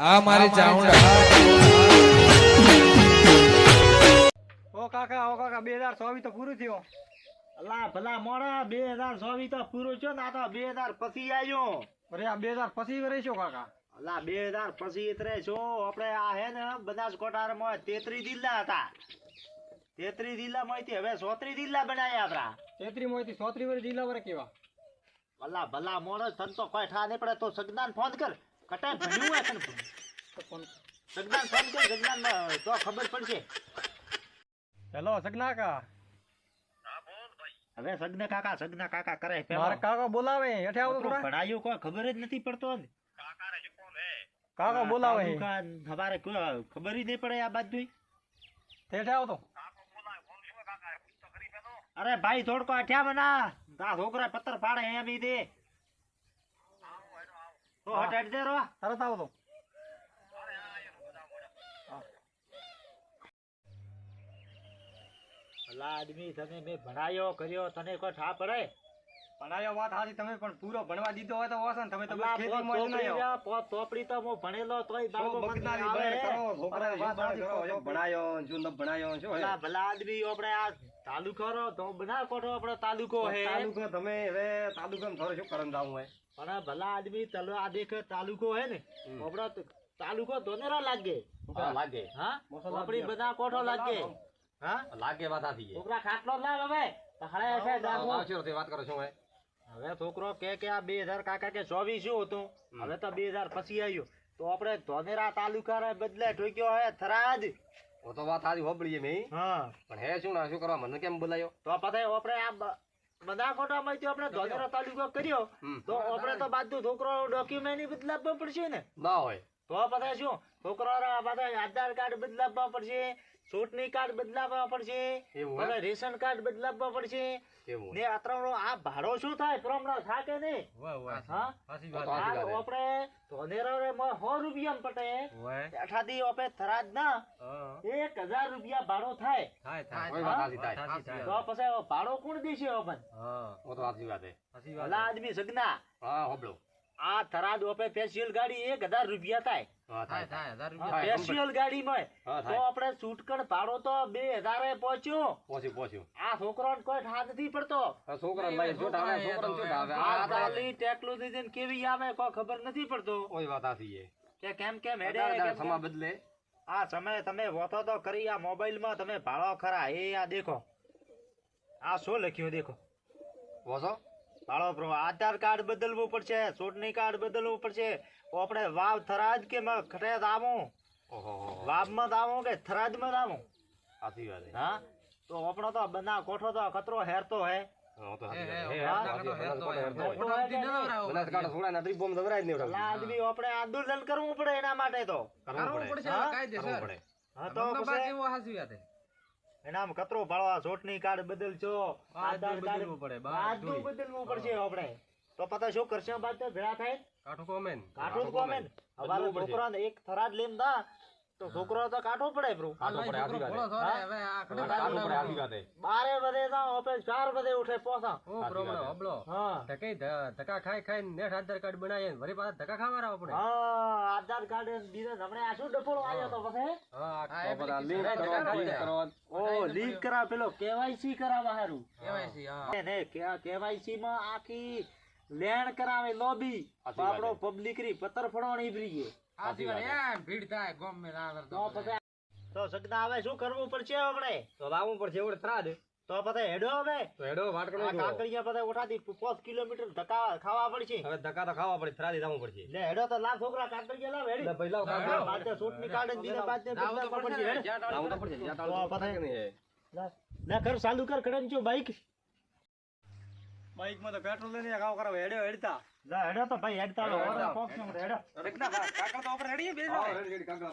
આ મારી ચાઉંડા ઓ કાકા 2024 તો પૂરું થયો. અલા ભલા મોડા 2024 તો પૂરું થયો ને આ તો 2000 પછી આવ્યો. અરે આ 2000 પછી રહીશો કાકા. અલા 2000 પછી એટલે છો આપણે આ હે ને બનાસકાંઠામાં 33 જિલ્લા હતા. 33 જિલ્લામાંથી હવે 34 જિલ્લા બનાવ્યા આપડા. 33 માંથી 34 વર જિલ્લા વર કેવા? અલા ભલા મોડા તન તો કોઈ ઠા નહીં પડે તો સગદાન ફોન કર. કટાઈ ભણ્યું હોય તને સગદાન ફોન કર. સગદાન તો ખબર પડશે. હેલો સગના કાકા. હવે સગના કાકા કરે. મારા કાકા બોલાવે હેઠે આવો થોડા. ભણાયું કોઈ ખબર જ નથી પડતો ને. કાકા બોલાવે હવારે કોઈ ખબર જ નહીં પડે આ બાજુ. હેઠે આવો તો. અરે ભાઈ થોડકો અઠ્યા બના તા છોકરા પત્તર પાડે એમ ઈ દે તો હટાડી દે રો. તરત આવો તો. અલા આદમી તને મેં ભણાયો કર્યો તને કોઈ ઠા પડે? ભણાયો વાત હારી તમે પણ પૂરો ભણવા દીધો હોય તો વાસન તમે તો અલા ખેતીમાં જ નહીં આવો. પોત ચોપડી તો હું ભણેલો તોય બાળકો મને બગદારી આવે. બહેર કરો છોકરાને વાત હારી કરો જો ભણાયો જો ન ભણાયો શું હે? અલા ભલા આદમી આપણે આ તાલુકો રો તો બનાસકાંઠો આપણો તાલુકો હે. તાલુકો તમે હવે તાલુકામાં થોડું શું કરન જાવું હોય? પણ ભલા આદમી તલો આ દેખ તાલુકો હે ને આપણો તાલુકો ધોનેરા લાગે. લાગે હા આપણી બનાસકાંઠો લાગે. હા લાગે વાત આથી છોકરા ખાટલો લાવ હવે હળે છે ડાકો. વાત કરો છો હવે છોકરો કે આ 2000 કાકા કે 24 શું હતું હવે તો 2000 પછી આવ્યો તો આપણે ધોનેરા તાલુકા રે બદલે ઠોક્યો હે થરાદ. ઓ તો વાત આજી હોબળીએ મેં હા પણ હે શું ના શું કરવા મને કેમ બોલાયો? તો પછી આપણે આ બનાસકાંઠામાંથી આપણે ધોનેરા તાલુકો કર્યો તો આપણે તો બાજુ છોકરો ડોક્યુમેન્ટ બદલાવવા પડશે ને. ના હોય તો પછી શું છોકરો આધાર કાર્ડ બદલાવવા પડશે, ચૂંટણી કાર્ડ બદલાવવા પડશે, પછી રેશન કાર્ડ બદલાવવા પડશે ને અત્રનો આ ભાડો શું થાય પ્રમાણ થાકે ને. હા આપણે ધોનેરા રે 100 રૂપિયા પટે અઠાથી આપણે થરાદ ના 1000 રૂપિયા ભાડો થાય. તો પછી ભાડો કોણ દેશે આપણને? ભલા આદમી સગના આ થરાદ ઓપે સ્પેશિયલ ગાડી 1000 રૂપિયા થાય. સ્પેશિયલ ગાડી માં તો આપણે છૂટકણ ભાડો તો 2000 પહોંચ્યો. આ છોકરાને કોઈ ઠા નથી પડતો. આજકાલની ટેકનોલોજી કેવી આવે કોઈ ખબર નથી પડતો. કે કેમ હેડે બદલે આ સમય તમે વોતો તો કરી આ મોબાઈલ માં તમે ભાડો ખરા એ આ દેખો આ શું લખ્યું દેખો ભાડો આધાર કાર્ડ બદલવું પડશે, ચૂંટણી કાર્ડ બદલવું પડશે. આપણે વાવ થરાદ કે ખરેદ આવું વાવ માં આવું કે થરાદ માં આવું. હા તો આપણો તો બના કોઠો તો કતરો હેરતો હે. આપણે આંદોલન કરવું પડે એના માટે તો એનામ કતરો ભાડવા ચૂંટણી કાર્ડ બદલશો, આધાર કાર્ડ બદલવું પડશે આપણે. તો પતા શું કરશે બાદ ભેળા થાય કાઠું કોમેન. અમારો છોકરાને એક થરાદ લેમ દા તો છોકરો તો કાઠો પડે બ્રો. બારે બધે તો ઓપે 4 બધે ઉઠે પોસા. હા ધક્કા ખાઈ નેટ આધાર કાર્ડ બનાવીએ વળી પાછા ધક્કા ખાવા રાવ પડે. હા આધાર કાર્ડ દીધે હમણે આ શું ડફોળો આવ્યો તો પછી લીક કરાવ પેલો કેવાયસી કરાવવા હારું. કેવાયસી માં આખી લેણ કરાવે લોબી આપણો પબ્લિક રી પત્તર ફડવાની ભરીએ ભીડ થાય ગોમ મે તો સગના હવે શું કરવું પડશે આપણે? તો લાવવું પડશે એવડે થરાદ. તો પછી હેડો હવે તો હેડો વાટકણો કાંકરિયા પછી ઉઠાતી 5 કિલોમીટર ધક્કા ખાવા પડશે. હવે ધક્કા તો ખાવા પડે થરાદ જવું પડશે. લે હેડો તો લાખ છોકરા કાંકરિયા લાવ હેડી પહેલા બાદ ચૂંટણી કાર્ડ દીને બાદ પડશે હેડ લાવવું તો પડશે. ના કર ચાલુ કર કડન જો બાઈક બાઈક માં તો પેટ્રોલ લઈને ગાવ કરો હેડો હેડતા જા હેડો તો ભાઈ હેડતા લો ઓર ફોક્સ હેડો કાકા તો આપણે હેડીએ બે કાકા